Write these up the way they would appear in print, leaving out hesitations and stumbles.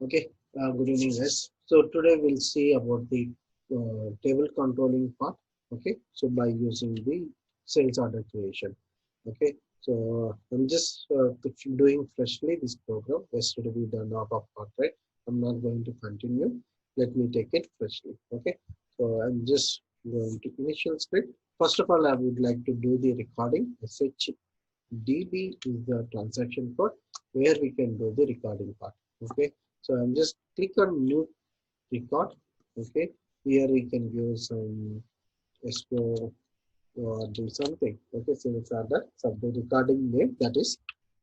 Okay, good evening, guys. So today we'll see about the table controlling part. Okay, so by using the sales order creation. Okay, so I'm just doing freshly this program. Yesterday we done ABAP part, right? I'm not going to continue. Let me take it freshly. Okay, so I'm just going to initial script. First of all, I would like to do the recording. DB is the transaction code where we can do the recording part. Okay, so I'm just click on new record. Okay, here we can give some escrow or do something. Okay, so it's other sub the recording name, that is,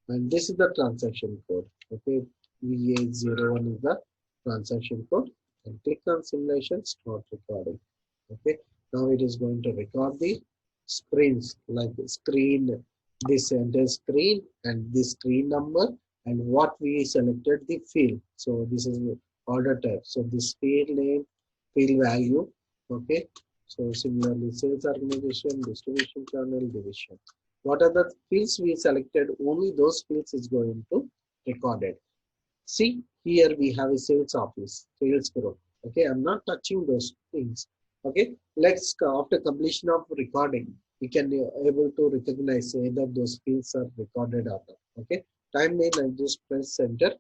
and this is the transaction code. Okay, VA01 is the transaction code, and click on simulation, start recording. Okay, now it is going to record the screens, like screen, this enter screen and this screen number and what we selected the field. So this is the order type. So this field name, field value. Okay, so similarly sales organization, distribution channel, division. What are the fields we selected? Only those fields is going to record it. See, here we have a sales office, sales group. Okay, I'm not touching those things. Okay, let's after completion of recording, we can able to recognize either those fields are recorded or not. Okay, time name, I just press enter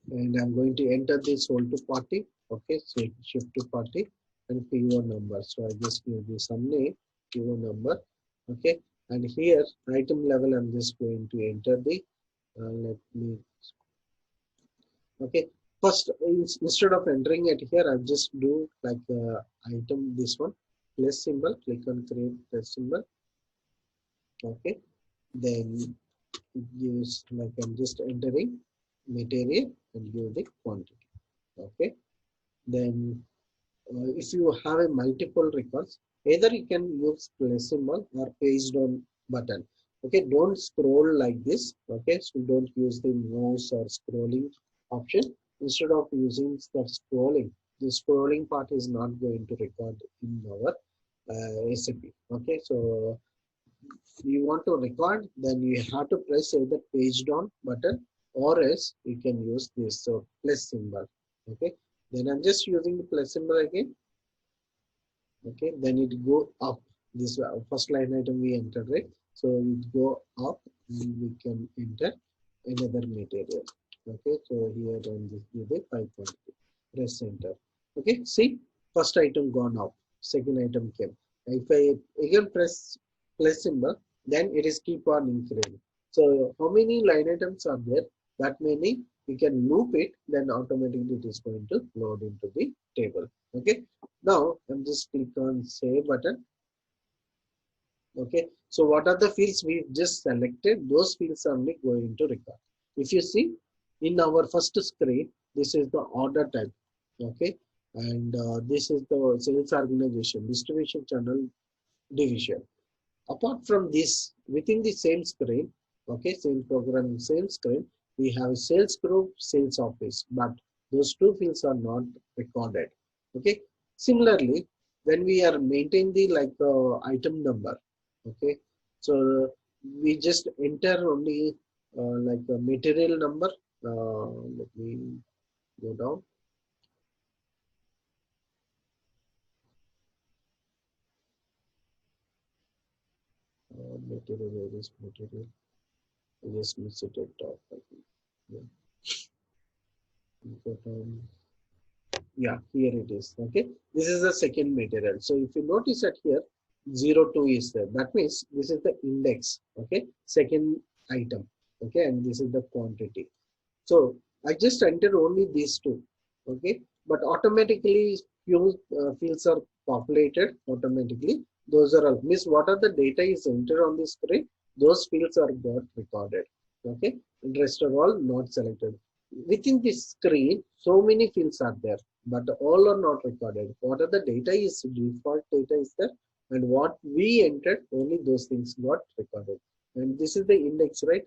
and I'm going to enter this sold to party. Okay, so shift to party and PO number. So I just give this some name, PO number. Okay, and here item level, I'm just going to enter the let me. Okay, first instead of entering it here, I'll just do like item this one plus symbol, click on create plus symbol. Okay, then it gives like I'm just entering material and give the quantity. Okay, then if you have a multiple records, either you can use plus symbol or page down button. Okay, don't scroll like this. Okay, so don't use the mouse or scrolling option. Instead of using the scrolling part is not going to record in our SAP. Okay, so you want to record, then you have to press either page down button or else you can use this so plus symbol. Okay, then I'm just using the plus symbol again. Okay, then it go up. This first line item we entered, right? So it go up and we can enter another material. Okay, so here on this give the 5.2. Press enter. Okay, see, first item gone up, second item came. If I again press plus symbol, then it is keep on increasing. So how many line items are there? That many you can loop it, then automatically it is going to load into the table. Okay, now I'm just click on save button. Okay, so what are the fields we just selected? Those fields are only going to record. If you see in our first screen, this is the order type. Okay, and this is the sales organization, distribution channel, division. Apart from this, within the same screen, okay, same program, same screen, we have sales group, sales office, but those two fields are not recorded. Okay, similarly, when we are maintaining the like item number, okay, so we just enter only like a material number. Let me go down. Material, where is material? I just miss it at top. I think. Yeah. Yeah, here it is. Okay, this is the second material. So if you notice that here 02 is there, that means this is the index. Okay, second item. Okay, and this is the quantity. So I just entered only these two. Okay, but automatically few fields are populated automatically. Those are all means what are the data is entered on the screen, those fields are got recorded. Okay, and rest are all not selected. Within this screen so many fields are there, but all are not recorded. What are the data is default data is there, and what we entered only those things got recorded. And this is the index, right?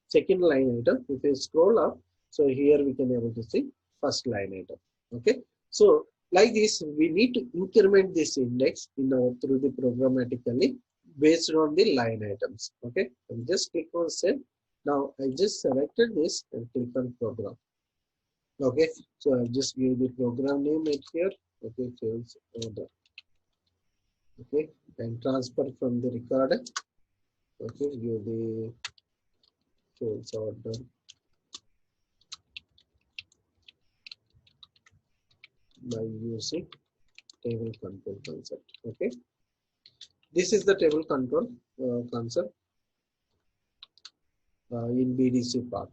Second line item. If you scroll up, so here we can able to see first line item. Okay, so like this we need to increment this index through the programmatically based on the line items. Okay, and just click on save. Now I just selected this and click on program. Okay, so I'll just give the program name right here. Okay, sales order. Okay, and transfer from the recorder. Okay, give the sales order by using table control concept. Okay, this is the table control concept in BDC part.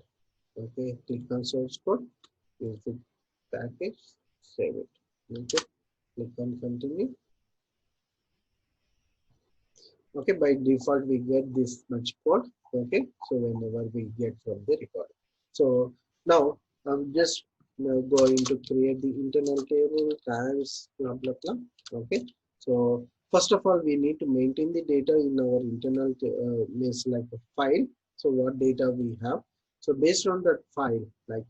Okay, click on source code, use the package, save it. Okay, click on continue. Okay, by default we get this much code. Okay, so whenever we get from the record, so now I'm just going to create the internal table times blah blah blah. Okay, so first of all we need to maintain the data in our internal means like a file. So what data we have, so based on that file, like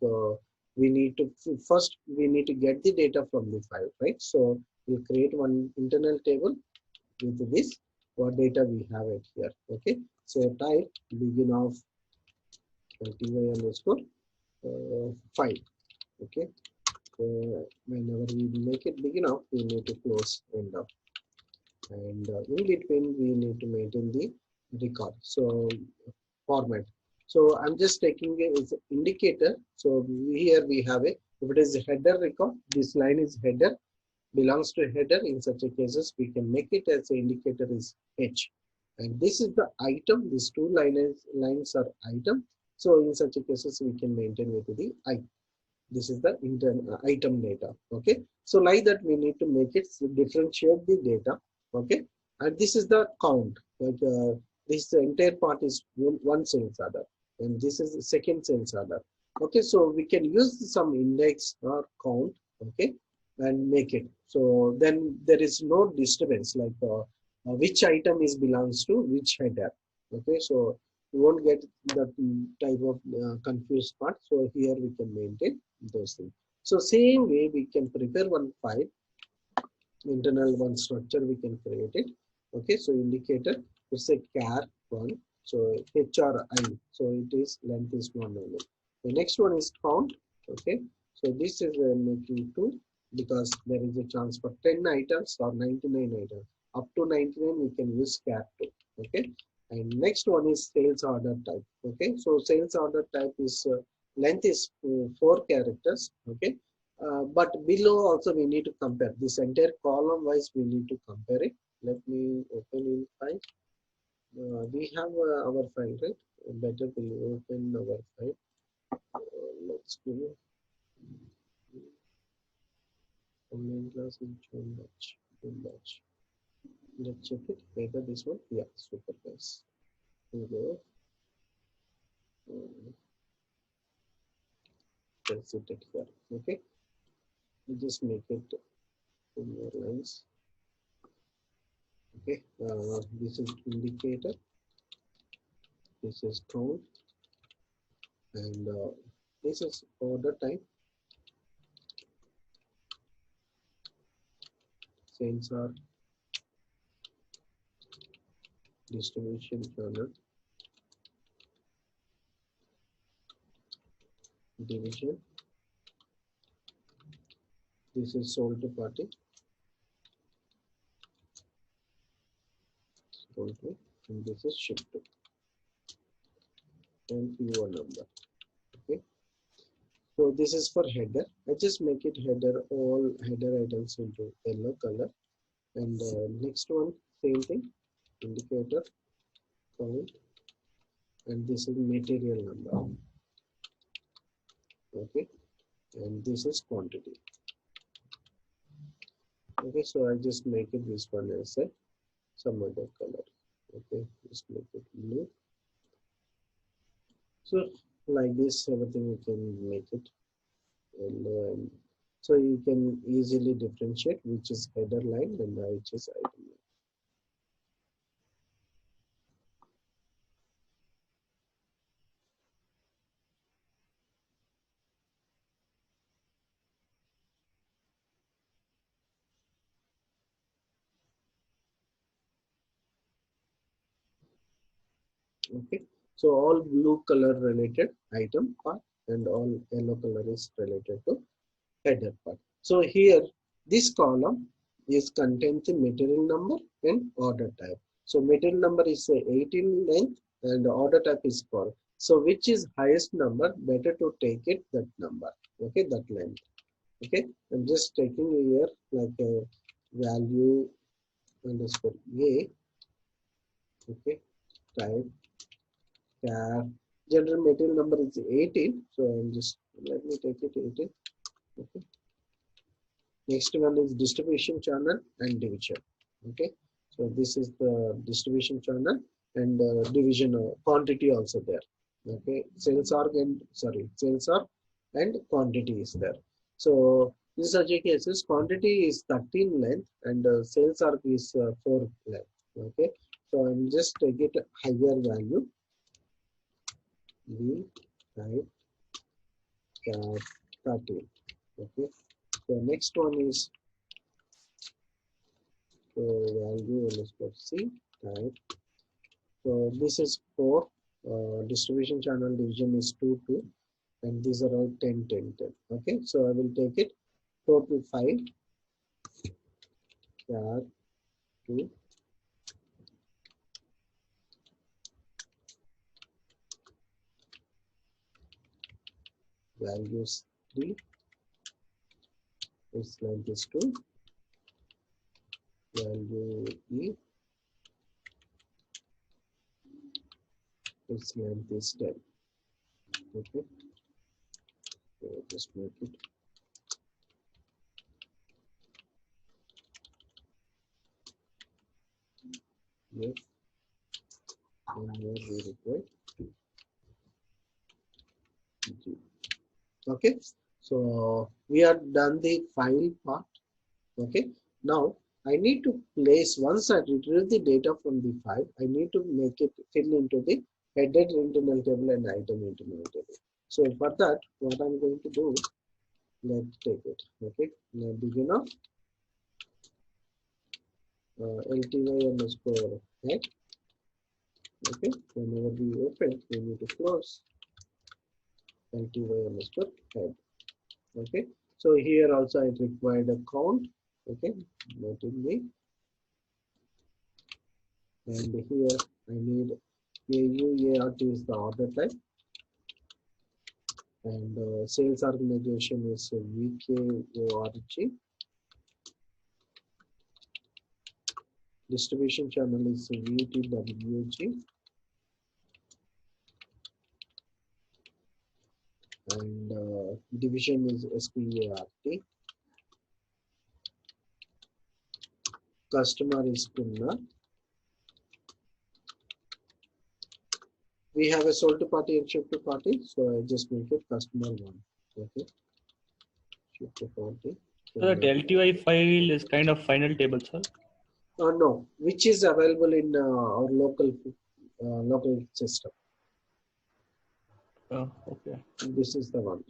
we need to first we need to get the data from the file, right? So we'll create one internal table with this what data we have it here. Okay, so type begin of ty underscore file. Okay, so whenever we make it begin of, we need to close end of, and in between we need to maintain the record. So format, so I'm just taking it as an indicator. So here we have it, if it is a header record, this line is header, belongs to header. In such a cases we can make it as an indicator is h, and this is the item, these two lines are item. So in such a cases we can maintain with the I. This is the item data. Okay, so like that we need to make it differentiate the data. Okay, and this is the count, like this entire part is one sales order, and this is the second sales order. Okay, so we can use some index or count. Okay, and make it, so then there is no disturbance, like which item is belongs to which header. Okay, so you won't get that type of confused part. So here we can maintain those things. So same way we can prepare one file, internal one structure we can create it. Okay, so indicator, it's a char one, so HRI, so it is length is one only. The next one is count. Okay, so this is making two, because there is a chance for 10 items or 99 items. Up to 99 we can use char 2. Okay, and next one is sales order type. Okay, so sales order type is length is 4 characters. Okay, but below also we need to compare this entire column wise, we need to compare it. Let me open in file. We have our file, right? Better we open our file. Let's go online class in join batch. Let's check it whether this one, yeah, super guys. We go let's set it here. Okay, we just make it 2 more lines. Okay, this is indicator, this is count, and this is order type, sensor, distribution channel, division, this is sold to party, sold to, and this is shipped to, and PO number. Okay, so this is for header. I just make it header, all header items into yellow color. And next one, same thing, indicator, count, and this is material number. Okay, and this is quantity. Okay, so I just make it this one as a some other color. Okay, just make it blue. So like this, everything you can make it yellow, and so you can easily differentiate which is header line and which is item line. Okay, So all blue color related item part and all yellow color is related to header part. So here this column is contains the material number and order type. So material number is say 18 length and the order type is call. So which is highest number, better to take it that number. Okay, that length. Okay, I'm just taking here like a value underscore a. Okay, type char. General material number is 18. So I'm just let me take it 18. Okay. Next one is distribution channel and division. Okay, so this is the distribution channel and division quantity also there. Okay, sales org and sorry, sales org and quantity is there. So in such a cases, quantity is 13 length and sales org is 4 length. Okay, so I'm just take it higher value. We type 13. Okay, so next one is so value underscore c type. So this is 4. Distribution channel division is 2 2 and these are all 10 10 10. Okay, so I will take it total 5 char 2 values 3 its length is 2 value e its length is 10. Okay, so just make it yes and here we require G. Okay, so we are done the file part. Okay, now I need to place, once I retrieve the data from the file, I need to make it fill into the headed internal table and item internal table. So for that, what I'm going to do, let's take it. Okay, now begin of LTY underscore head. Okay, whenever we open, we need to close LTY underscore head. Okay, so here also I required a count. Okay, not in the, and here I need AUART is the order type and sales organization is VKORG. Distribution channel is VTWG and division is SPART. Customer is Punna. We have a sold to party and ship to party, so I just make it customer 1. Okay, ship to party. So the LTY file is kind of final table, sir. No, which is available in our local system. Okay. This is the one.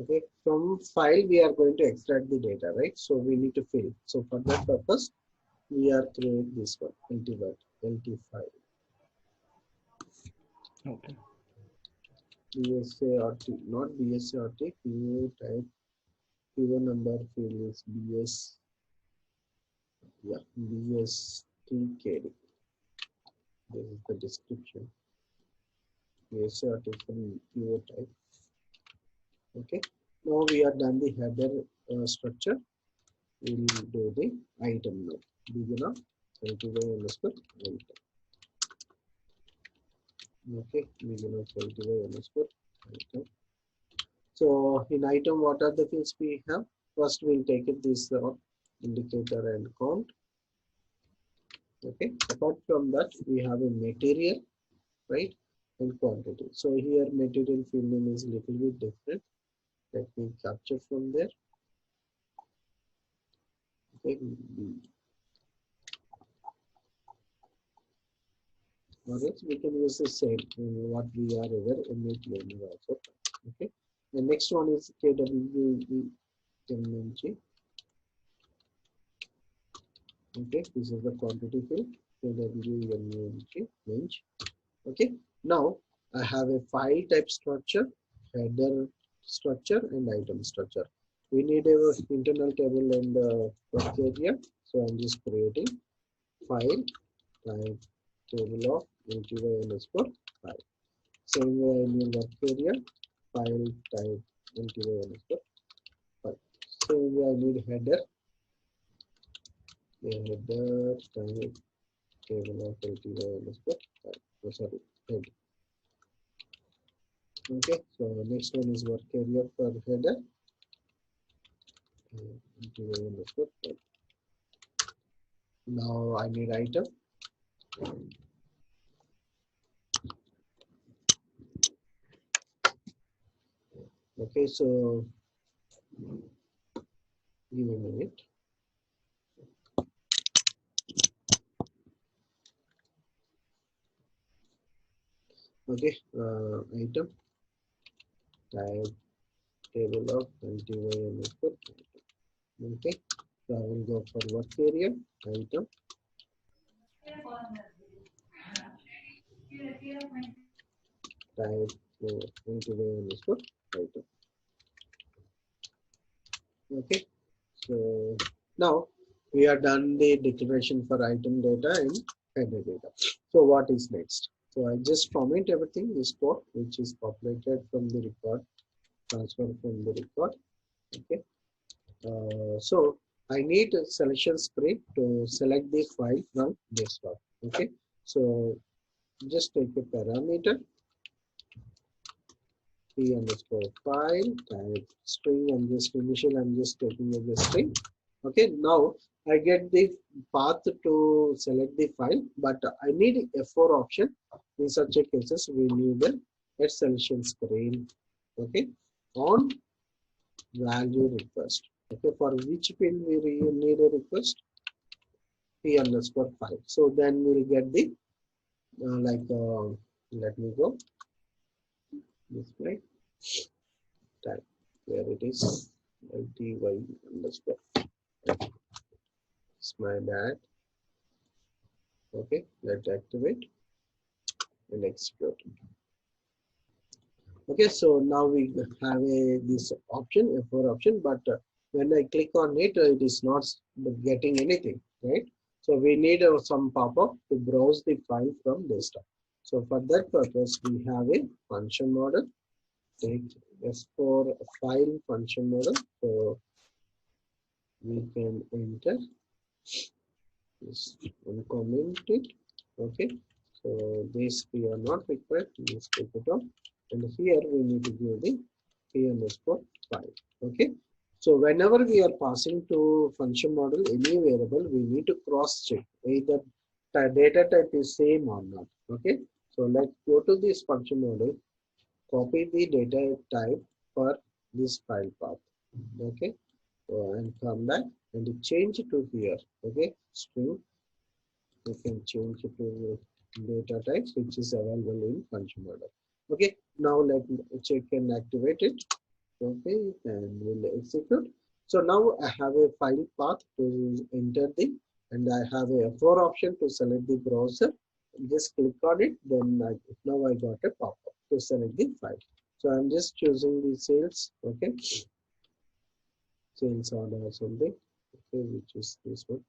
Okay, from file we are going to extract the data, right? So we need to fill. So for that purpose, we are creating this one, LT file. Okay. BSART, not BSART, PO type, PO number field is BS, yeah, BSTKD. This is the description. BSART is from PO type. Okay, now we are done the header structure. We will do the item now. Begin of LTY underscore item. Okay, begin of LTY underscore item. So in item, what are the fields we have? First, we'll take it this indicator and count. Okay, apart from that, we have a material, right, and quantity. So here material field name is little bit different. Let me capture from there. Okay, or else we can use the same what we are aware in also. Okay, the next one is KWMG. Okay, this is the quantity field KWMG range. Okay, now I have a file type structure, header structure, and item structure. We need a internal table and work area. So I'm just creating file type table of NTY underscore file. Same way in your work area, file type NTY underscore file. Same way I need header, a header type table of NTY underscore file. Oh, sorry, head. Okay, so next one is work area for header. NTY underscore file. Now I need item. Okay, so give me a minute. Okay, item type table of NTY underscore. Okay, so I will go for work area item type NTY underscore item. Okay, so now we are done the declaration for item data and header data. So what is next? So I just format everything, this code which is populated from the record, transfer from the record. Okay, so I need a selection script to select the file from desktop. Okay, so just take a parameter p underscore file type string. I'm just taking as a string. Okay, now I get the path to select the file, but I need F4 option. In such a cases, we need a selection screen. Okay, on value request. Okay, for which field we need a request? P underscore file. So then we'll get the let me go display type where it is LTY underscore. It's my bad. Okay, let's activate and execute. Okay, so now we have this option F4 option, but when I click on it, it is not getting anything, right? So we need some pop-up to browse the file from desktop. So for that purpose, we have a function model. Take S4 file function model. So we can enter this and comment it. Okay, so this we are not required. Let's take it off. And here we need to give the p underscore file. Okay, so whenever we are passing to function model any variable, we need to cross check either data type is same or not. Okay, so let's go to this function model, copy the data type for this file path. Okay, so and come back and change it to here. Okay, string. You can change it to data types which is available in function model. Okay, now let me check and activate it. Okay, and we'll execute. So now I have a file path to enter the, and I have a F4 option to select the browser. Just click on it, then now I got a pop-up to select the file. So I'm just choosing the sales. Okay, sales order or something. Okay, which is this one.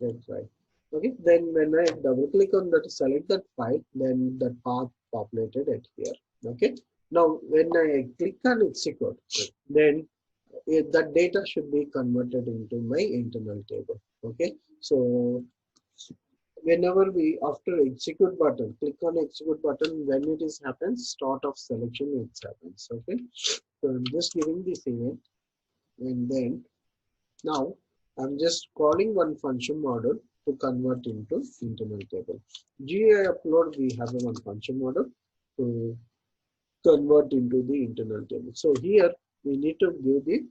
That's right. Okay, then when I double click on that, select that file, then that path populated at here. Okay, now when I click on execute, then that data should be converted into my internal table. Okay, so whenever we after execute button, click on execute button, when it is happens, start of selection it happens. Okay, so I'm just giving this event, and then now I'm just calling one function model to convert into internal table. GUI upload, we have a one function model to convert into the internal table. So here we need to give the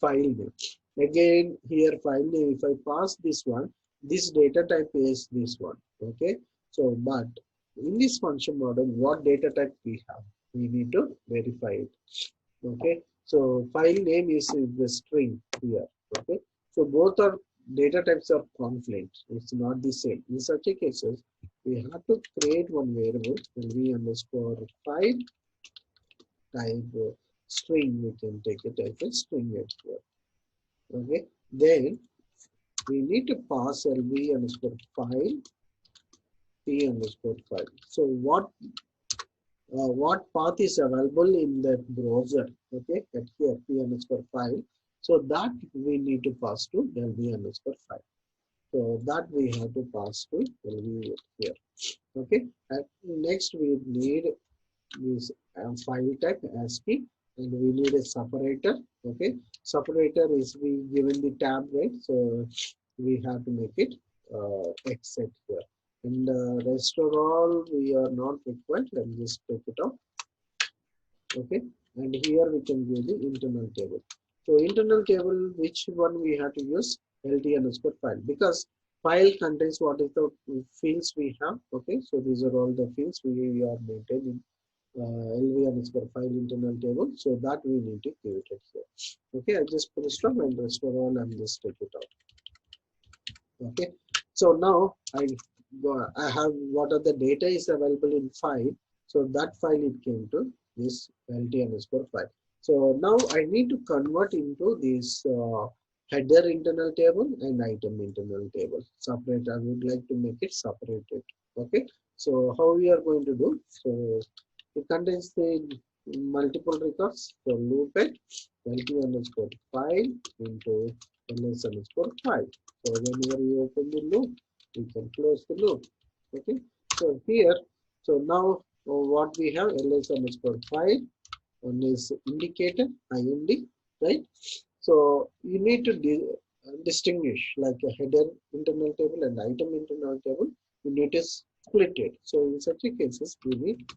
file name. Again, here file name, if I pass this one, this data type is this one. Okay. So, but in this function model, what data type we have, we need to verify it. Okay. So file name is the string here. Okay. So both are data types are conflict. It's not the same. In such a cases, we have to create one variable lv underscore file type string. We can take it as a string here. Okay, then we need to pass lv underscore file p underscore file. So what path is available in that browser? Okay, at here p underscore file. So that we need to pass to lv underscore file. So that we have to pass to lv here. Okay, and next we need this file type ASCII, and we need a separator. Okay, separator is we given the tab, right? So we have to make it exit here, and rest of all we are not required. Let me just take it out. Okay, and here we can give the internal table. So internal table, which one we have to use? lt underscore file, because file contains what is the fields we have. Okay, so these are all the fields we are maintaining lv underscore file internal table, so that we need to give it here. Okay, I just put stop and rest of all I'm just take it out. Okay, so now I have what are the data is available in file. So that file it came to this lt underscore file. So now I need to convert into this header internal table and item internal table separate. I would like to make it separated. Okay, so how we are going to do? So it contains the multiple records. So loop it lt underscore file into ls underscore file. So whenever you open the loop, you can close the loop. Okay, so here, so now what we have, ls underscore file, one is indicator ind, right? So you need to distinguish like a header internal table and item internal table. You need to split it. So in such cases, we need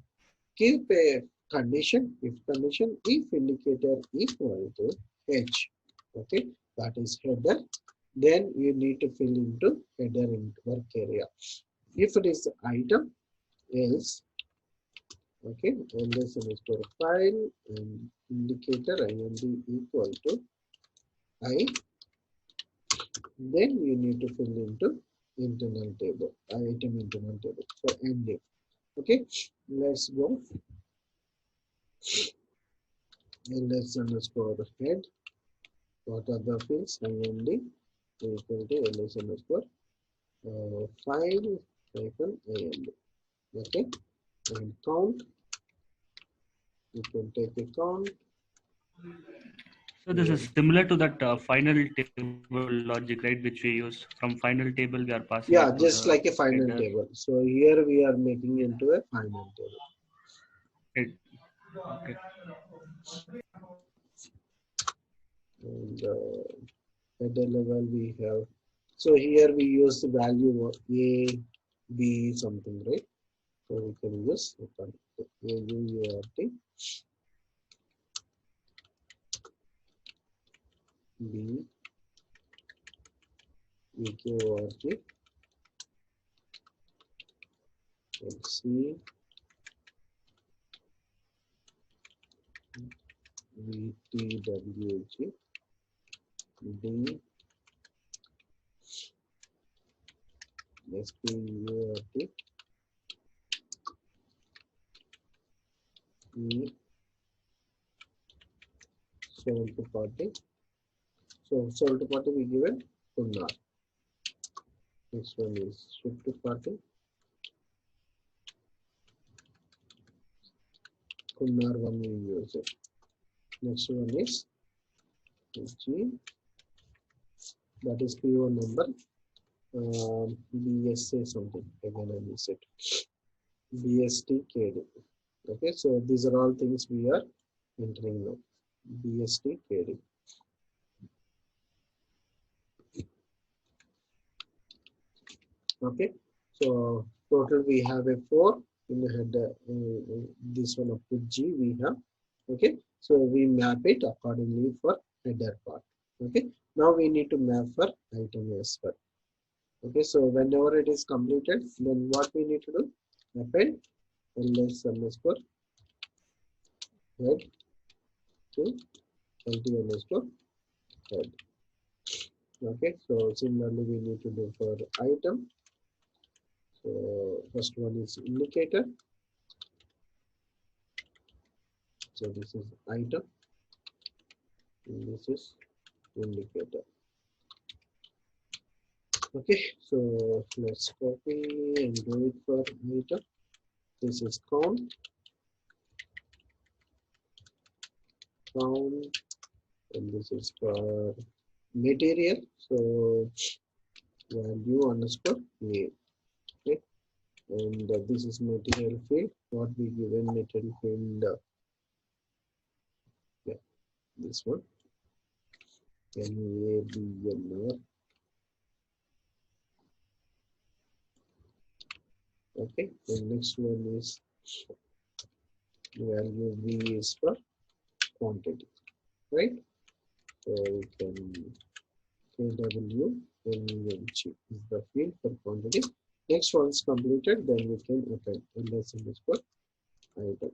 keep a condition, if condition, if indicator equal to h. Okay, that is header. Then you need to fill into header in work area. If it is item, else. Okay, ls underscore file and indicator ind equal to I. Then you need to fill into internal table, item internal table. So end it. Okay, let's go. ls underscore head. What are the fields? ind equal to ls underscore file hyphen ind. Okay, and count. You can take a count. So this is similar to that final table logic, right? Which we use. From final table, we are passing Yeah, it to just the like a final header. table. So here we are making into a final table. It, okay. And at the level we have. So here we use the value of a, b something, right? So we can use a, u, a, t, b, e, q, r, t, and c, v, t, w, g, d, s, p, u, r, t, e, sold to party. So sold to party we given Kumar. Next one is shift to party. Kumar one we use it. Next one is G. That is PO number. BSA something. Again I miss it. BST KD. Okay, so these are all things we are entering now. BST KD. Okay, so total we have a 4 in the header. This one up to G we have. Okay, so we map it accordingly for header part. Okay, now we need to map for item as well. Okay, so whenever it is completed, then what we need to do? Append ls underscore head to lt underscore head. Okay, so similarly we need to do for item. So first one is indicator. So this is item. And this is indicator. Okay, so let's copy and do it for item. This is count, and this is for material. So value underscore name. Okay, and this is material field. What we given material field? Yeah, this one. NABNR. Okay, the next one is value V is for quantity, right? So we can KWNG is the field for quantity. Next one's completed, then we can append LS underscore item.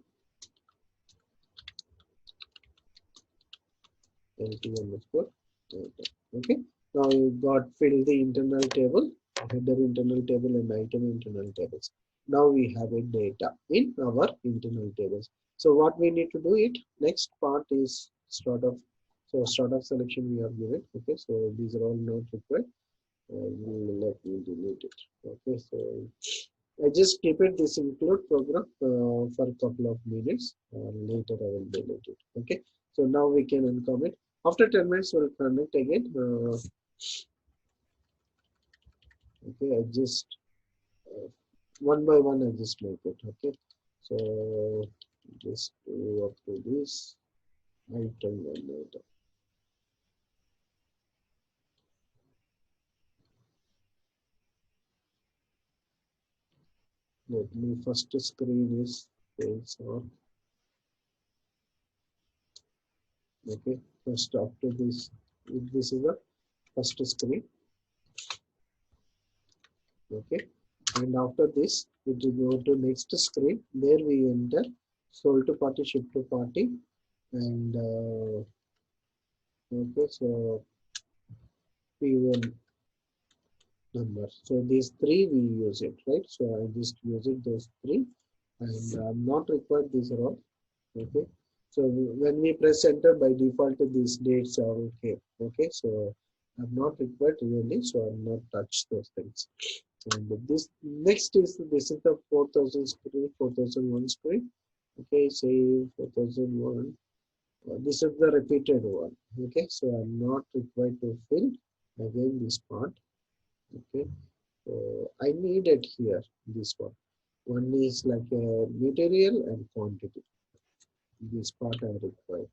LT underscore item. Okay. Now you got filled the internal table, header internal table and item internal tables. Now we have a data in our internal tables. So what we need to do it, next part is start of, so start of selection we have given. Okay, so these are all not required. Let me delete it. Okay, so I just keep it this include program for a couple of minutes. Later I will delete it. Okay, so now we can uncomment. After 10 minutes we'll connect again. Okay, I just one by one I just make it. Okay, so just go up to this item and item. Let me first screen is page on. Okay, first after this, this is the first screen. Okay, and after this it will go to next screen. There we enter sold to party, ship to party, and okay, so P1 number. So these three we use it, right? So I just use it those three, and I'm not required these are all. Okay, so when we press enter, by default these dates are okay. Okay, so I'm not required really, so I'm not touch those things. And this next is this is the 4000 screen, 4001 screen. Okay, say 4001. This is the repeated one. Okay, so I'm not required to fill again this part. Okay, so I need it here. This one. One is like a material and quantity. This part I require.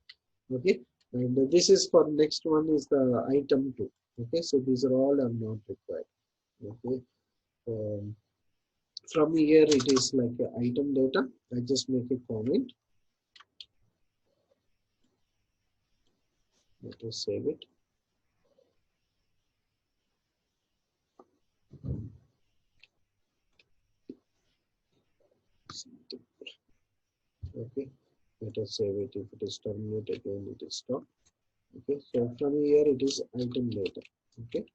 Okay, and this is for next one is the item 2. Okay, so these are all I'm not required. Okay, from here it is like a item data. I just make a comment. Let us save it. Okay, let us save it. If it is terminate again, it is stop. Okay, so from here it is item data. Okay,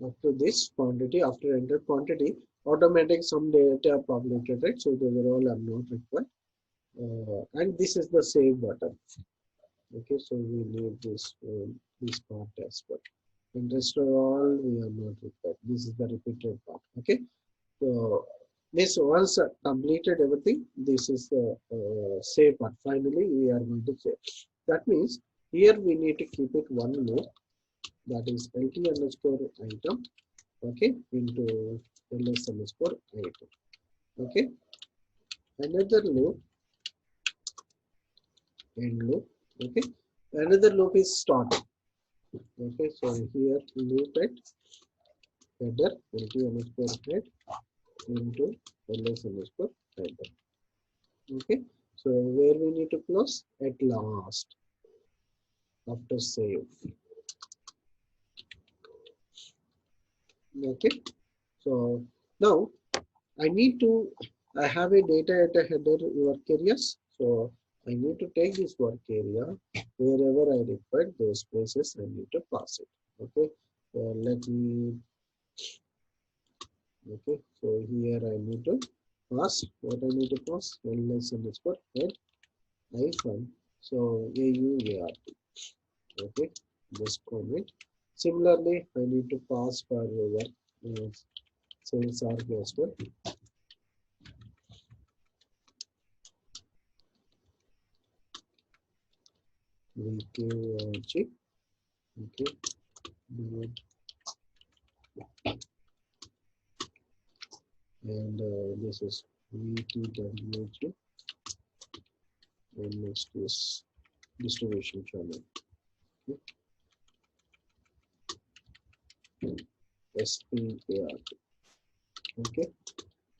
after this quantity, after enter quantity, automatic some data populated, right? So those are all are not required. And this is the save button. Okay, so we leave this part as well. And rest of all we are not required. This is the repeated part. Okay, so this once completed everything, this is the save part. Finally, we are going to save. That means here we need to keep it one loop, that is lt underscore item, okay, into ls underscore item. Okay, another loop, end loop. Okay, another loop is start. Okay, so here loop at header lt underscore head into ls underscore header. Okay, so where we need to close at last after save. Okay, so now I need to, I have a data at a header work areas, so I need to take this work area wherever I require those places I need to pass it. Okay, so let me Okay, so here I need to pass what I need to pass ls underscore head hyphen so AUART. Okay, just comment. Similarly, I need to pass for our sales arc as well. VQG. Okay, and this is VTWG, and next is distribution channel. Okay. SPART. Okay.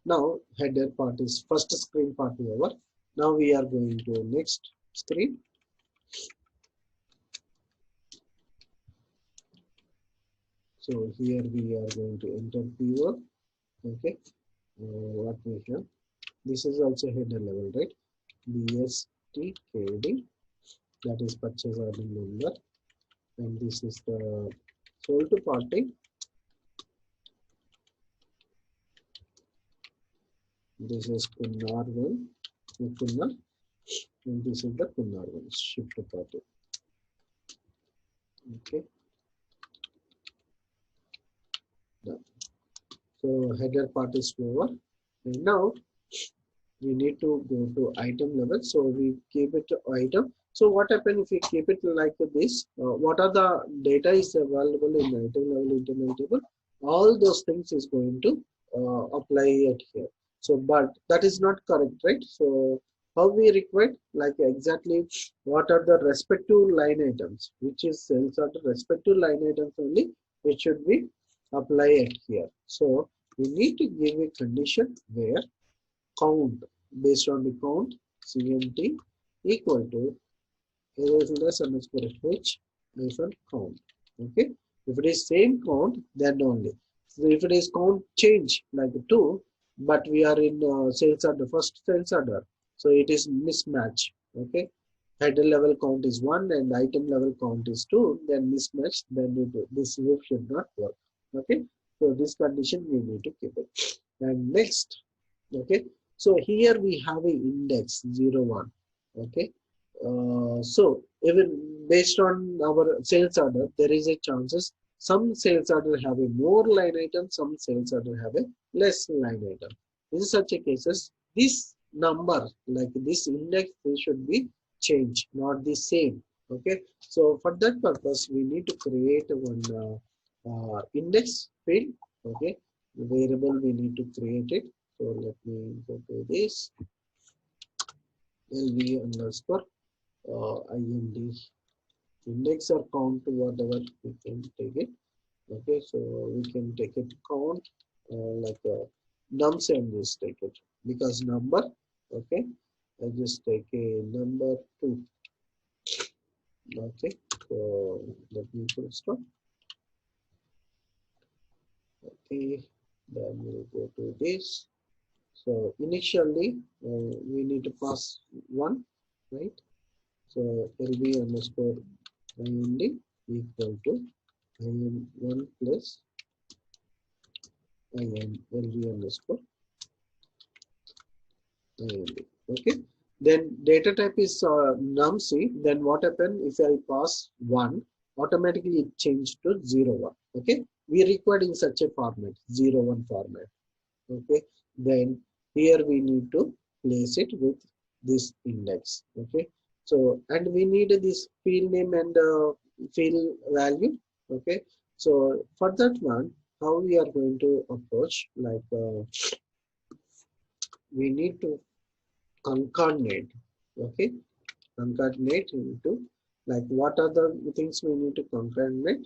Now header part is first screen part over. Now we are going to next screen. So here we are going to enter keyword. Okay. What we have. This is also header level, right? BSTKD, that is purchase order number, and this is the sold to party. This is Kunnar one, Kunnar, and this is the Kunnar one, shipped to party. Okay. Done. So header part is over, and now we need to go to item level. So we keep it to item. So what happens if we keep it like this? What are the data is available in item level internal table? All those things is going to apply it here. So, but that is not correct, right? So how we require like exactly what are the respective line items, which is sales are the respective line items only, which should be apply it here. So we need to give a condition where count based on the count CMT equal to less underscore h hyphen count. Okay, if it is same count, then only. So if it is count change like 2, but we are in sales order, first sales order, so it is mismatch. Okay, header level count is 1 and item level count is 2, then mismatch, then this loop should not work. Okay, so this condition we need to keep it. And next, okay, so here we have a index 0 1. Okay, so even based on our sales order, there is a chances some sales order have a more line item, some sales order have a less line item. In such a cases, this number like this index they should be changed, not the same. Okay, so for that purpose we need to create one index field. Okay, variable we need to create it. So let me go to this LV underscore IND index or count, whatever we can take it. Okay, so we can take it count like nums and just take it because number. Okay, I just take a number 2. Okay, so let me full stop. Okay, then we'll go to this. So initially we need to pass 1, right? So LB underscore IND equal to IN1 plus IN LB underscore IND. Okay. Then data type is num C. Then what happen if I pass 1? Automatically it changed to 0 1. Okay. We required in such a format 0 1 format. Okay, then here we need to place it with this index. Okay, so and we need this field name and field value. Okay, so for that one, how we are going to approach, like we need to concatenate. Okay, concatenate into like what are the things we need to concatenate.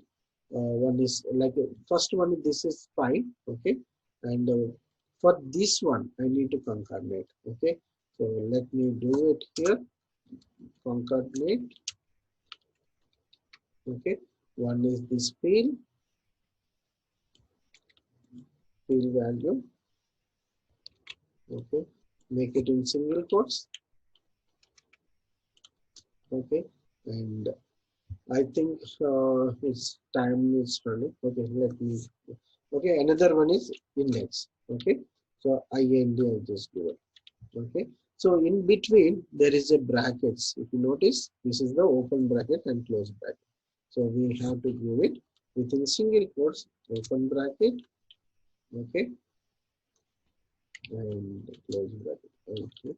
One is like first one, this is fine. Okay, and for this one I need to concatenate. Okay, so let me do it here. Concatenate. Okay, one is this field value. Okay, make it in single quotes. Okay, and I think its time is running. Okay, let me Okay, another one is index. Okay, so IND I just do it. Okay, so in between there is a brackets. If you notice, this is the open bracket and close bracket. So we have to give it within single quotes, open bracket, okay, and close bracket. Okay.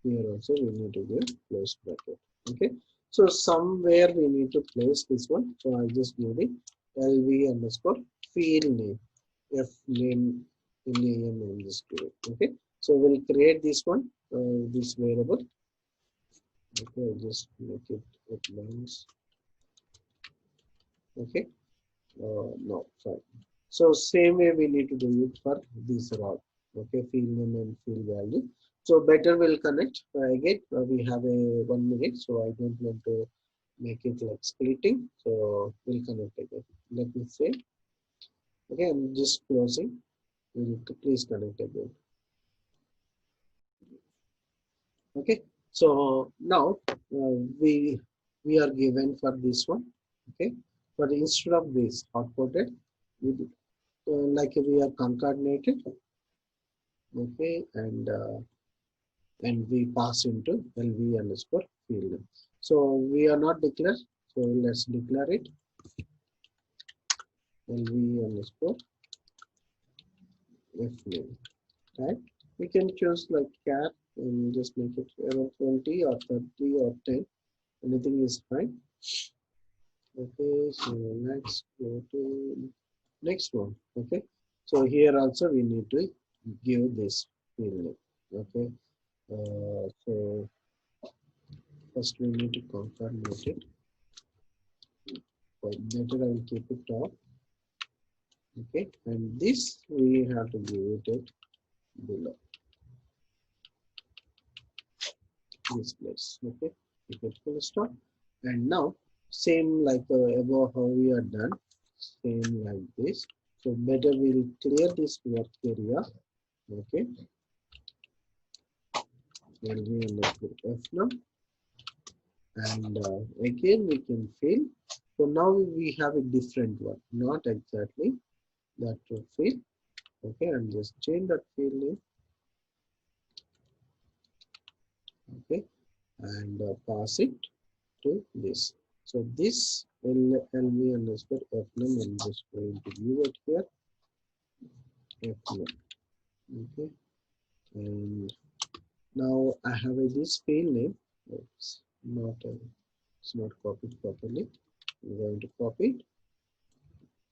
Here also we need to give close bracket. Okay. So somewhere we need to place this one. So I just give it LV underscore field name. F name name and just do it. Okay. So we'll create this one, this variable. Okay, just make it advanced. Okay. No, sorry. So same way we need to do it for this rod. Okay, field name and field value. So better will connect. Again, we have a 1 minute, so I don't want to make it like splitting. So we'll connect again. Let me say. Okay, I'm just closing. We'll please connect again. Okay, so now we are given for this one. Okay, but instead of this hot coded, like we are concatenated. Okay, and we pass into LV underscore field. So we are not declared, so let's declare it LV underscore F name. Right, we can choose like cat and just make it around 20 or 30 or 10, anything is fine. Okay, so let's go to next one. Okay, so here also we need to give this field name. Okay, so first we need to concatenate it. But better I will keep it top. Okay, and this we have to give it below this place. Okay, keep it full stop. And now same like above how we are done, same like this. So better we'll clear this work area. Okay, LV underscore F now, and again we can fill. So now we have a different one, not exactly that field. Okay, and just change that field name. Okay, and pass it to this. So this LV underscore F name, I'm just going to give it here F name. Okay, and now I have this field name. It's not copied properly. I'm going to copy it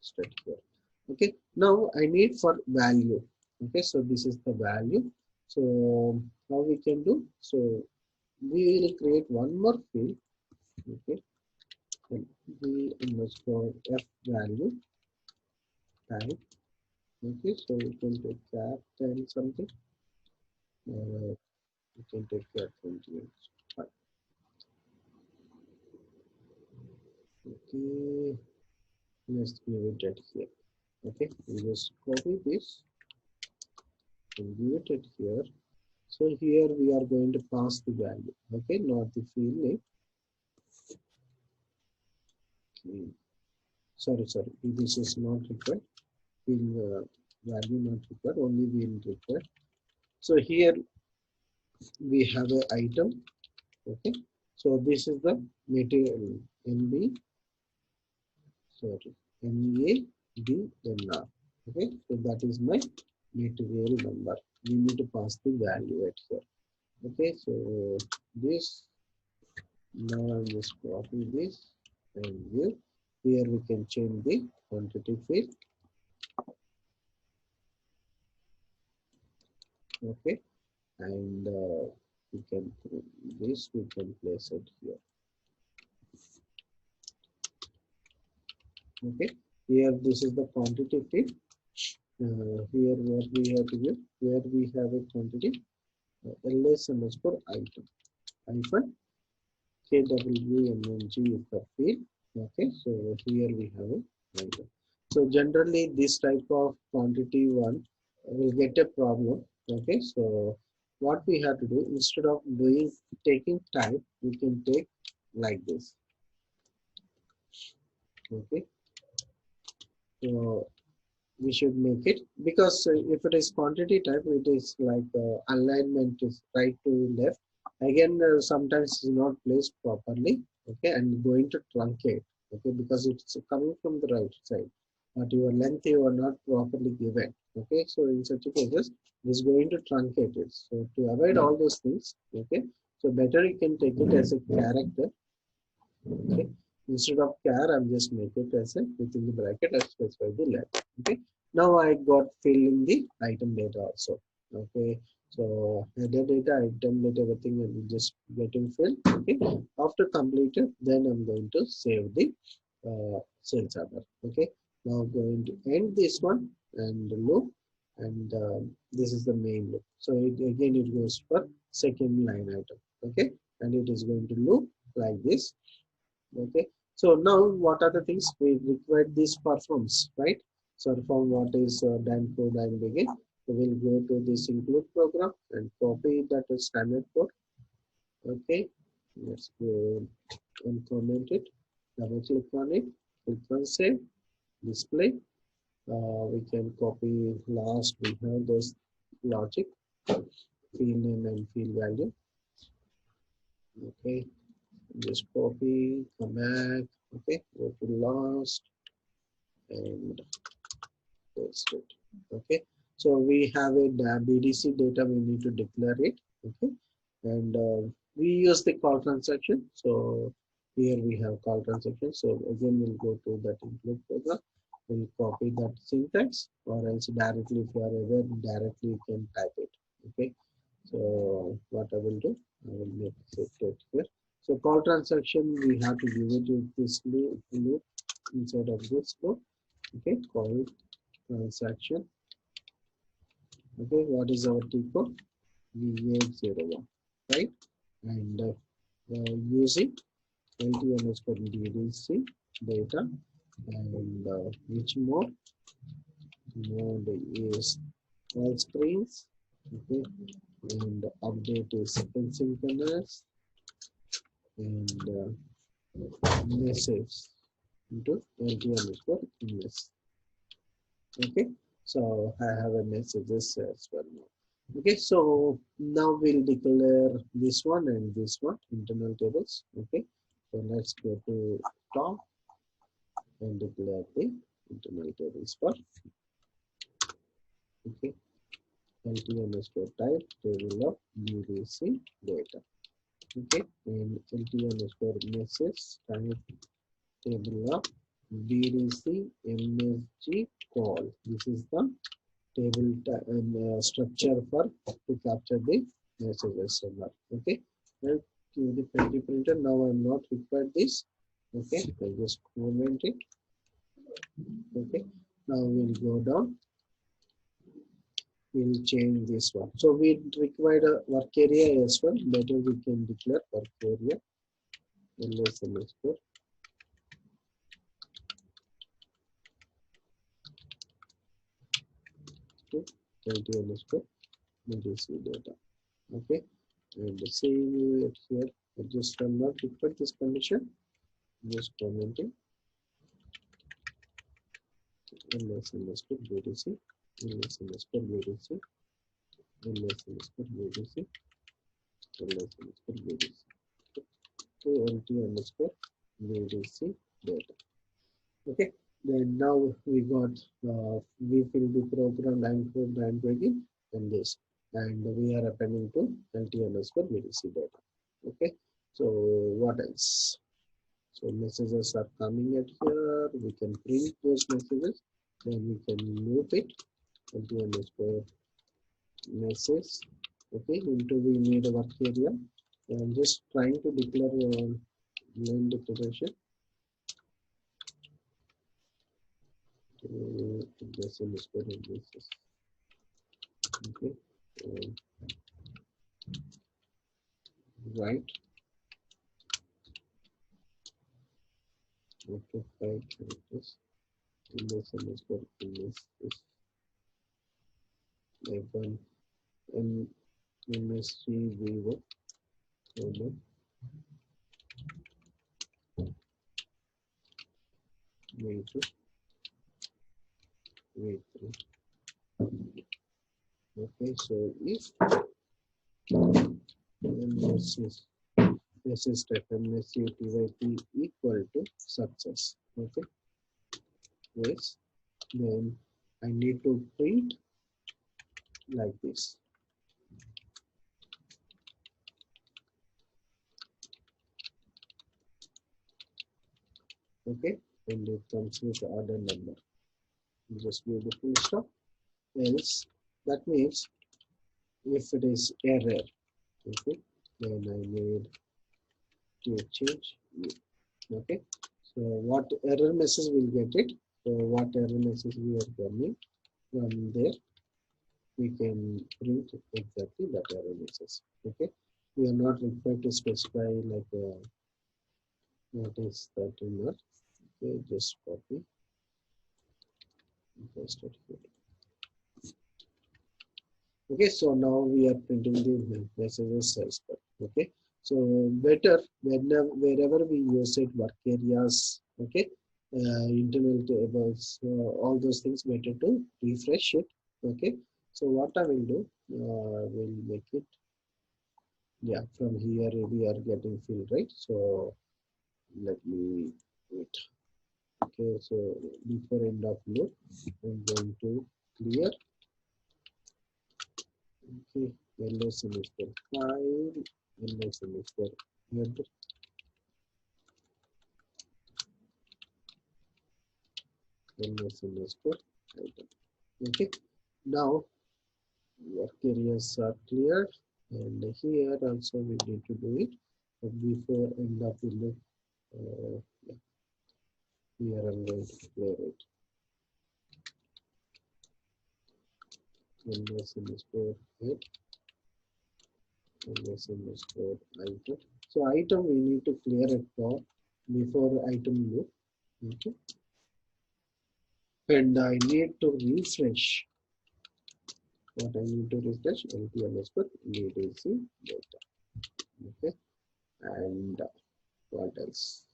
straight here. Okay, now I need for value. Okay, so this is the value. So how we can do? So we will create one more field. Okay, and we underscore F value type. Okay, so we can take cat and something. We can take cat 28. Fine. Okay, let's give it at here. Okay, we just copy this and give it at here. So here we are going to pass the value. Okay, not the field name. Okay. Sorry, this is not required. Field value not required, only will required. So here we have an item. Okay, so this is the material MB, sorry, MEADNR. Okay, so that is my material number. We need to pass the value at here. Okay, so this, now I'm just copy this and give. Here we can change the quantity field. Okay, and we can this we can place it here. Okay, here this is the quantity field. Here what we have to give, where we have a quantity ls underscore item hyphen kwmng is the field. Okay, so here we have a item. So generally this type of quantity one will get a problem. Okay, so what we have to do, instead of doing taking type, we can take like this. Okay, so we should make it, because if it is quantity type, it is like alignment is right to left. Again, sometimes it's not placed properly. Okay, and going to truncate. Okay, because it's coming from the right side, but your length you are not properly given. Okay, so in such a cases, it is going to truncate it. So to avoid all those things, okay, so better you can take it as a character. Okay, instead of char, I'm just make it as a within the bracket. I specify the length. Okay, now I got fill in the item data also. Okay, so header data, item data, everything will just getting filled. Okay, after completed, then I'm going to save the sales order. Okay, now going to end this one and loop, and this is the main loop. So again it goes for second line item. Okay, and it is going to loop like this. Okay, so now what are the things we require this performs, right? So from what is done code and begin, we will go to this include program and copy that standard code. Okay, let's go and comment it, double click on it, click on save, display. We can copy last, we have those logic, field name and field value. Okay, just copy, come back. Okay, go to last and paste it. Okay, so we have a BDC data, we need to declare it. Okay, and we use the call transaction. So here we have call transaction. So again we'll go to that include program, we'll copy that syntax, or else directly, if you are aware, directly you can type it. Okay, so what I will do, I will make it here. So call transaction, we have to give it in this loop inside of this loop. Okay, call transaction. Okay, what is our T code? V801, right? And using LT underscore DDC data, and which mode? Mode is all screens. Okay, and update is asynchronous, and message into LT underscore ms. Okay, so I have a messages as well now. Okay, so now we'll declare this one and this one internal tables. Okay, so let's go to top and declare the internal tables for. Okay, LT underscore type table of BDC data. Okay, and LT underscore message type table of BDC MSG call. This is the table structure for to capture the messages. Okay, and to the printer. Now I'm not required this. Okay, I just comment it. Okay, now we'll go down, we'll change this one. So we required a work area as well. Better we can declare work area ls underscore to 20 underscore BDC data. Okay, and the same here. I just I'm not required this condition. Just commenting ls underscore BDC, ls underscore BDC, ls underscore BDC, ls underscore BDC, to LT underscore BDC data. Okay, then now we got we fill the program line code line breaking and this, and we are appending to LT underscore BDC data. Okay, so what else? So messages are coming at here. We can print those messages. Then we can loop it LT underscore message. Okay, into we need a work area. I'm just trying to declare main declaration. This underscore message. Okay, right. Okay, five characters. This underscore message. F1 and MSG Vivo. V2, V3. Okay, so if this is step MSUTYP equal to success. Okay, yes, then I need to print like this. Okay, and it comes with order number. Just give the full stop. Else, that means if it is error, okay, then I need to change it. Okay, so what error message will get it? So what error message we are coming from there, we can print exactly that error message. Okay, we are not required to specify like what is that or not. Okay, just copy and paste it here. Okay, so now we are printing the messages size. Okay, so better wherever we use it, work areas, okay, internal tables, all those things, better to refresh it. Okay, so what I will do, will make it, yeah, from here we are getting fill, right? So let me wait. Okay, so before end of loop, I'm going to clear. Okay, yellow semester 5, yellow semester head, yellow semester item. Okay, now work areas are cleared, and here also we need to do it. But before end of the loop, yeah, here I'm going to clear it. Yellow semester head, yellow semester item. So item we need to clear it for before item loop. Okay, and I need to refresh. What I need to refresh LP underscore BDC data. Okay, and what else?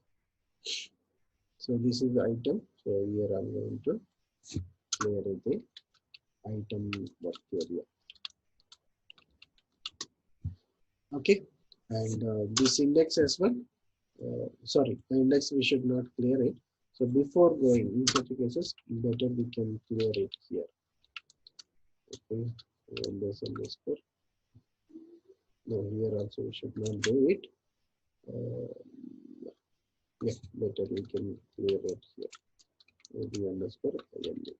So this is the item. So here I'm going to clear the item work area. Okay, and this index as well. Sorry, the index we should not clear it. So before going in such cases, better we can clear it here. Okay, and this underscore. No, here also we should not do it. Yeah, better we can clear it here. The underscore value.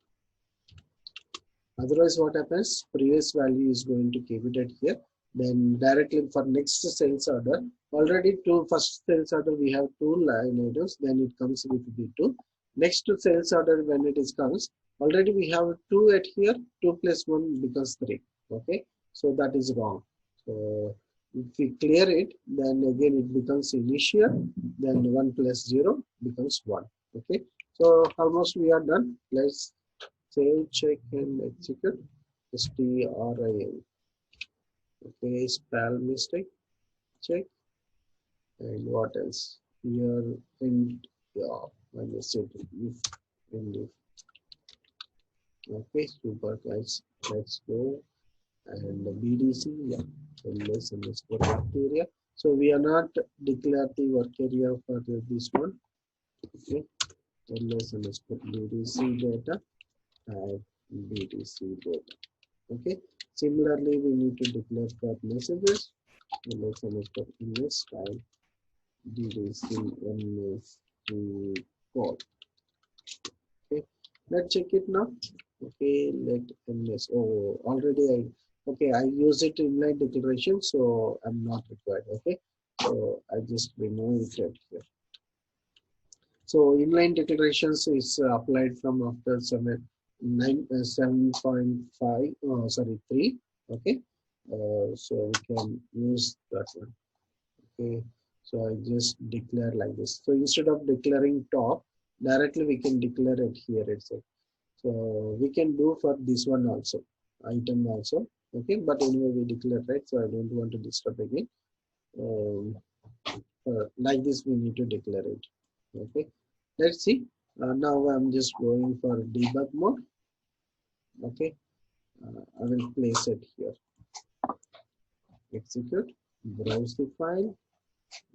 Otherwise, what happens? Previous value is going to keep it at here. Then directly for next sales order, already to first sales order we have two line items. Then it comes with B2. Next to sales order when it is comes, already we have 2 at here. 2 plus 1 becomes 3. Okay, so that is wrong. So if we clear it, then again it becomes initial. Then 1 plus 0 becomes 1. Okay, so almost we are done. Let's save, check, and execute. STRIL. Okay, spell mistake, check. And what else? Here, and yeah, I missed it. If and if. Okay, super guys. Let's go. And the BDC, yeah, unless in this work area. So we are not declared the work area for this one. Okay, unless in this BDC data and BDC data. Okay, similarly we need to declare for messages. Let's select image style DDC MS to call. Okay, let's check it now. Okay, let MS. Oh, already I use it in inline declaration, so I'm not required. Okay, so I just remove it right here. So inline declarations is applied from after 7.5. Sorry, 3. Okay, so we can use that one. Okay, so I just declare like this. So instead of declaring top, directly we can declare it here itself. So we can do for this one also, item also. Okay, but anyway we declare, right? So I don't want to disturb again. Like this we need to declare it. Okay, let's see. Now I'm just going for debug mode. Okay, I will place it here. Execute, browse the file.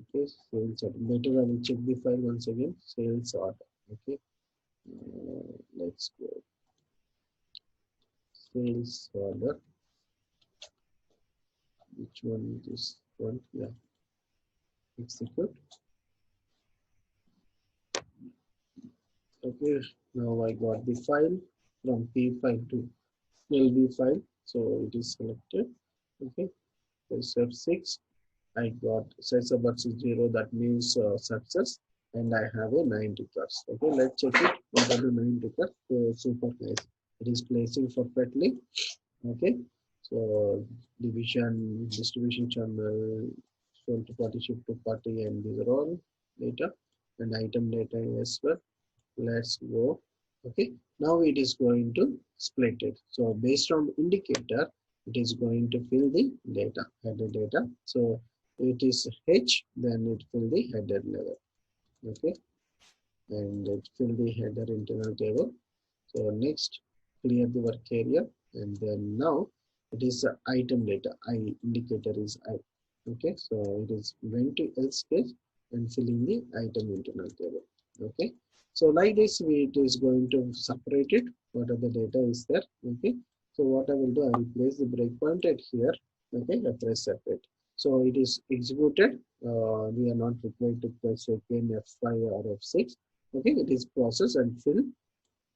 Okay, sales order. Better I will check the file once again. Sales order. Okay, let's go. Sales order. Which one is this one? Yeah, execute. Okay, now I got the file from P file to LB file. So it is selected. Okay, press F6. I got sets about 0, that means success, and I have a 9 tickets. Okay, let's check it. What are the 9 tickets? So super nice. It is placing perfectly. Okay, so division, distribution channel, sold to party, ship to party, and these are all data and item data as well. Let's go. Okay, now it is going to split it. So based on indicator, it is going to fill the data, header data. So it is H, then it fill the header level. Okay, and it fill the header internal table. So next, clear the work area, and then now it is item data. I indicator is I. Okay, so it is going to else case and filling the item internal table. Okay, so like this, it is going to separate it. What are the data is there? Okay, so what I will do, I will place the breakpoint at here. Okay, I press separate. So it is executed. We are not required to press again F5 or F6. Okay, it is processed and fill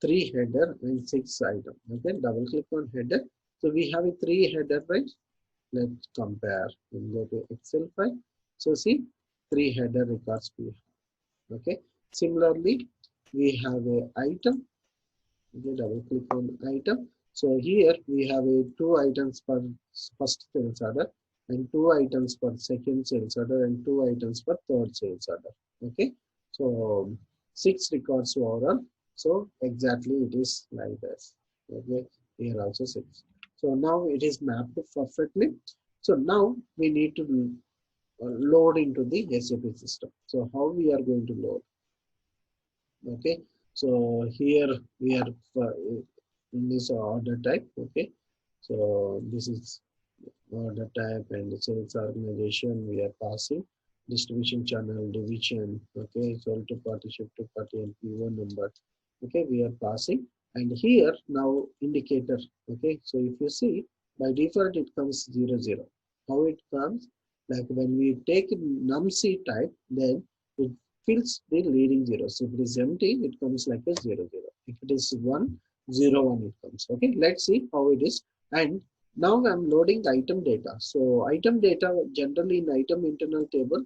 3 header and 6 item. Okay, double click on header. So we have a 3 header, right? Let's compare. We'll go to Excel file. So see, 3 header records we have. Okay. Similarly, we have a item. Okay, double click on item. So here we have a 2 items per first sales order and 2 items per second sales order and 2 items per third sales order. Okay. So 6 records overall. So exactly it is like this. Okay. Here also 6. So now it is mapped perfectly. So now we need to load into the SAP system. So how we are going to load? Okay, so here we are in this order type. Okay, so this is order type and the sales organization. We are passing distribution channel, division. Okay, sold to party, ship to party, and P1 number. Okay, we are passing, and here now indicator. Okay, so if you see, by default it comes 0 0. How it comes? Like when we take num_c type, then it fills the leading zeros. If it is empty, it comes like a 0 0. If it is 1 0 1, it comes. Okay, let's see how it is. And now I'm loading the item data. So item data generally in item internal table.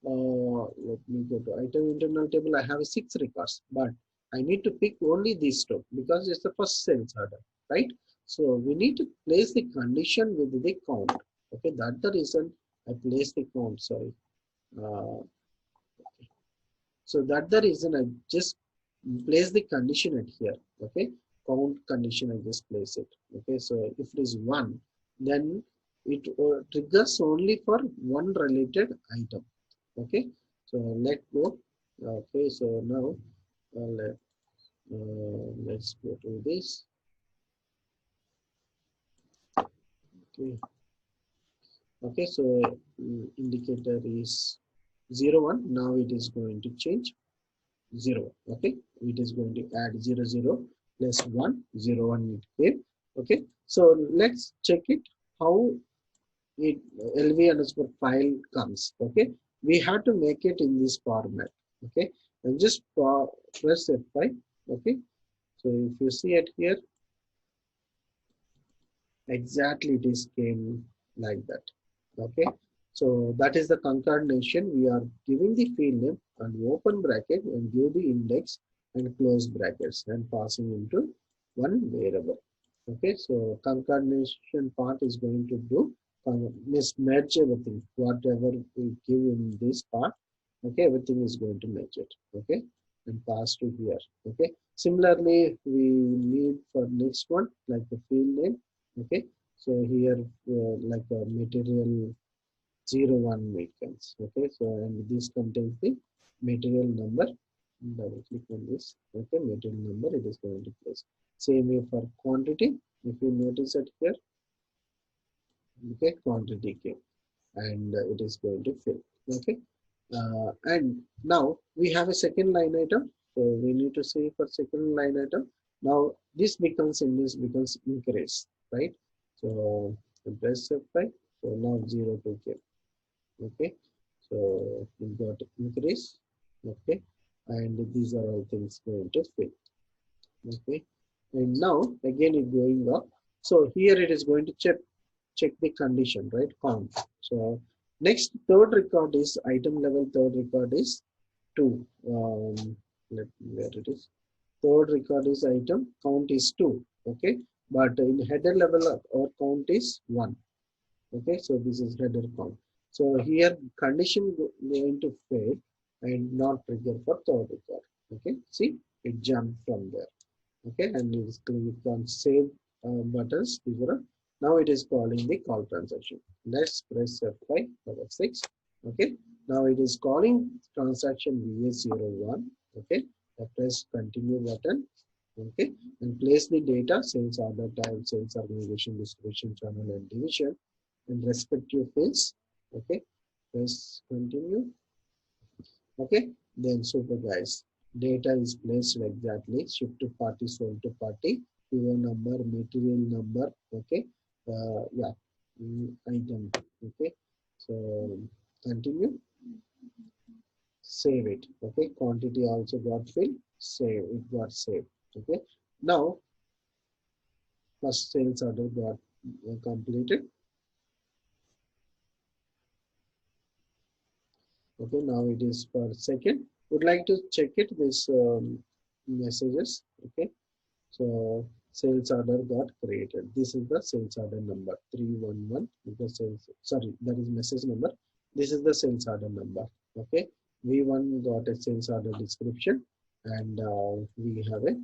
Let me go to item internal table. I have 6 records, but I need to pick only these 2 because it's the first sales order, right? So we need to place the condition with the count. Okay, that's the reason I place the count. Sorry. Uh, So that's the reason I just place the condition at here. Okay, count condition, I just place it. Okay, so if it is 1, then it triggers only for one related item. Okay, so let go. Okay, so now let's go to this. Okay, okay, so indicator is 0 1. Now it is going to change 0. Okay, it is going to add 0 0 plus 1 0 1 it came. Okay, so let's check it how it lv underscore file comes. Okay, we have to make it in this format. Okay, and just press F5. Okay, so if you see it here, exactly it is came like that. Okay, so that is the concatenation. We are giving the field name and open bracket and give the index and close brackets and passing into one variable. Okay, so concatenation part is going to do merge everything. Whatever we give in this part, okay, everything is going to match it. Okay, and pass to here. Okay, similarly we need for next one like the field name. Okay, so here like a material 0 1 makes. Okay, so and this contains the material number double click on this. Okay, material number it is going to place. Same way for quantity. If you notice it here, okay, quantity came and it is going to fill. Okay, and now we have a second line item. So we need to see for second line item. Now this becomes in this becomes increase, right? So press F5. So now 0 to came. Okay, so we got increase. Okay, and these are all things going to fill. Okay, and now again it going up. So here it is going to check the condition, right? Count. So next third record is item level. Third record is 2. Where it is, third record is item count is 2. Okay, but in header level our count is 1. Okay, so this is header count. So here condition going to fail and not trigger for third record. Okay, see it jumped from there. Okay, and you click on save buttons. Now it is calling the call transaction. Let's press F5 or F6. Okay, now it is calling transaction VA01. Okay, I press continue button. Okay, and place the data, sales order type, sales organization, distribution channel, and division, and respective fields. Okay, press continue. Okay, then super guys, data is placed exactly, shift to party, sold to party, PO number, material number. Okay, yeah, item. Okay, so continue, save it. Okay, quantity also got filled, save it, got saved. Okay, now first sales order got completed. Okay, now it is for second. Would like to check it, this messages. Okay, so sales order got created. This is the sales order number 311 is the sales, sorry, that is message number. This is the sales order number. Okay, V1 got a sales order description, and we have a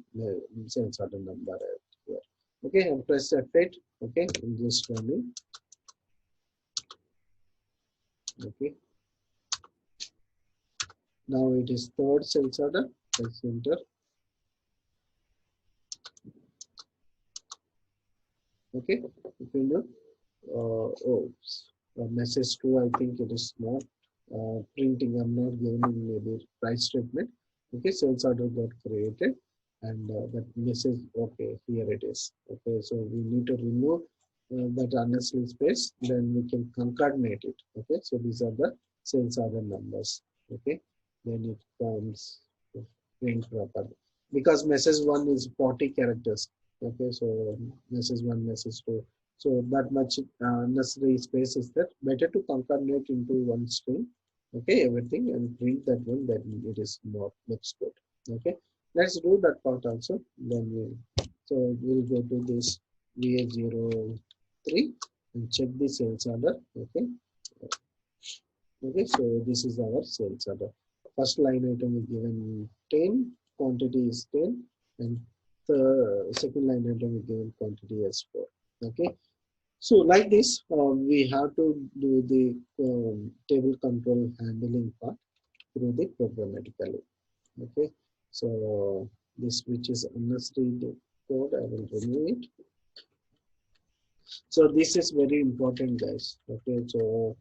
sales order number here. Okay, and press F8. Okay, and just running. Okay, now it is third sales order. Press enter. Okay, if you know, message 2, I think it is not printing. I'm not giving maybe price statement. Okay, sales order got created, and that message. Okay, here it is. Okay, so we need to remove that unnecessary space. Then we can concatenate it. Okay, so these are the sales order numbers. Okay, then it comes to print properly, because message 1 is 40 characters. Okay, so message 1, message 2. So that much necessary space is there. Better to concatenate into one string. Okay, everything, and print that one. Then it is more looks good. Okay, let's do that part also. Then we'll go to this VA03 and check the sales order. Okay. Okay, so this is our sales order. First line item is given 10, quantity is 10, and the second line item is given quantity as 4. Okay, so like this, we have to do the table control handling part through the programmatically. Okay, so this which is unnecessary code, I will remove it. So this is very important, guys. Okay, so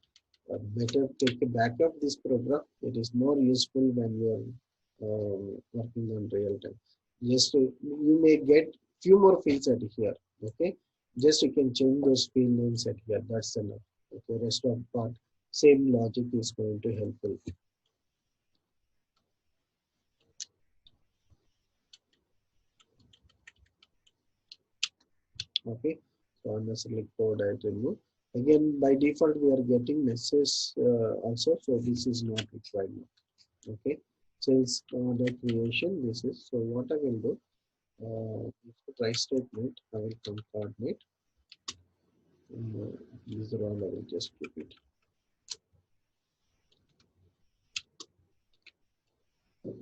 better take a backup this program. It is more useful when you are working on real time. Just you may get few more fields at here. Okay, just you can change those field names at here. That's enough. Okay, rest of part same logic is going to helpful. Okay, so unnecessary code I remove. Again, by default we are getting message also, so this is not required now. Okay, sales order creation, this is. So what I will do, try statement, I will concatenate. These are all, I will just keep it.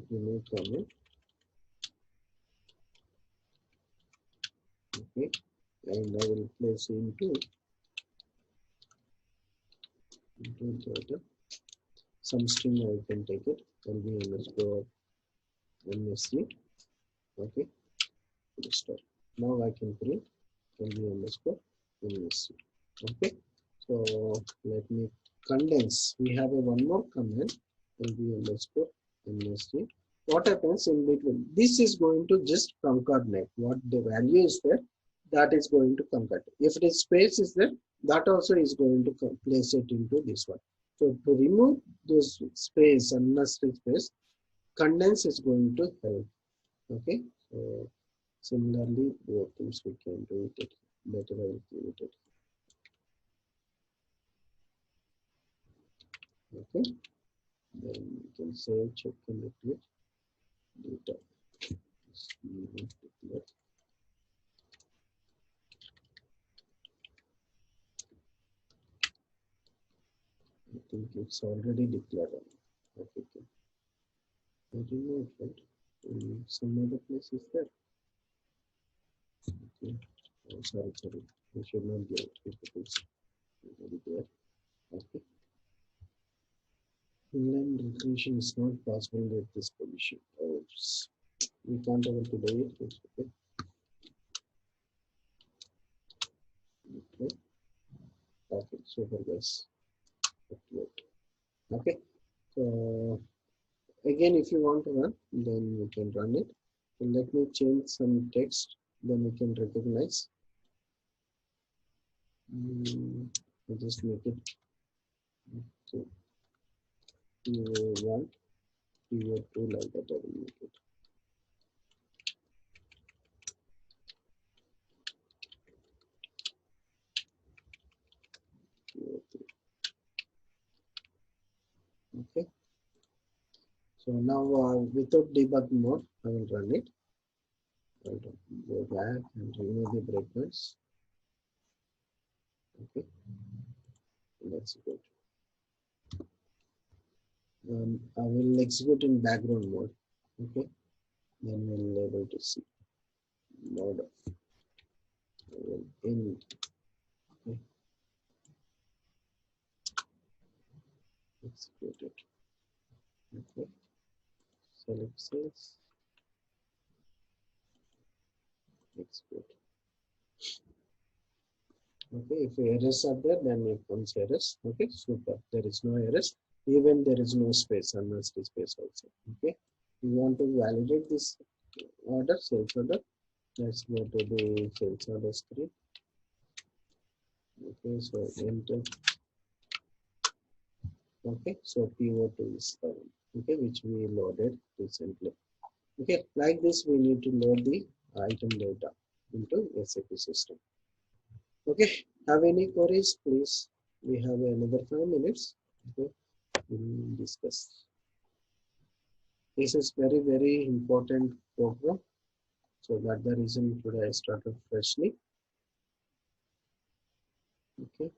Remove comment. Okay, and I will place into data. Some string I can take it. LB underscore MSC. Okay, start. Now I can print LV underscore MSC. Okay, so let me condense. We have a one more command LV underscore MSC. What happens in between? This is going to just concatenate. What the value is there, that is going to concatenate. If the space is there, that also is going to place it into this one. So to remove those space, unnecessary space, condense is going to help. Okay, so similarly, both things we can do it. Better I will create it. Okay, then we can save, check, and repeat data. I think it's already declared. Okay, I remove it. Some other place is there. Okay. Oh, sorry. We should not get it if it is already there. Okay. Inline recreation is not possible with this position. Oh, we can't able to do it. It's okay. Okay. Okay. Super guys. Okay. So again, if you want to run, then you can run it. So let me change some text. Then we can recognize. I just make it so PO1, PO2 like that. I will make it. PO3. Okay. So now without debug mode, I will run it. I will go back and remove the breakpoints. Okay. That's good. I will execute in background mode. Okay. Then we'll be able to see mode in. Okay. Execute it. Okay. Select sales. Execute. Okay, if errors are there, then it comes errors. Okay, super. There is no errors. Even there is no space, unnecessary space also. Okay, you want to validate this order, sales order. Let's go to the sales order screen. Okay, so enter. Okay, so PO2 is the one. Okay, which we loaded recently. Okay, like this, we need to load the item data into SAP system. Okay, have any queries, please? We have another 5 minutes. Okay, we'll discuss. This is very important program. So that's the reason today I started freshly. Okay.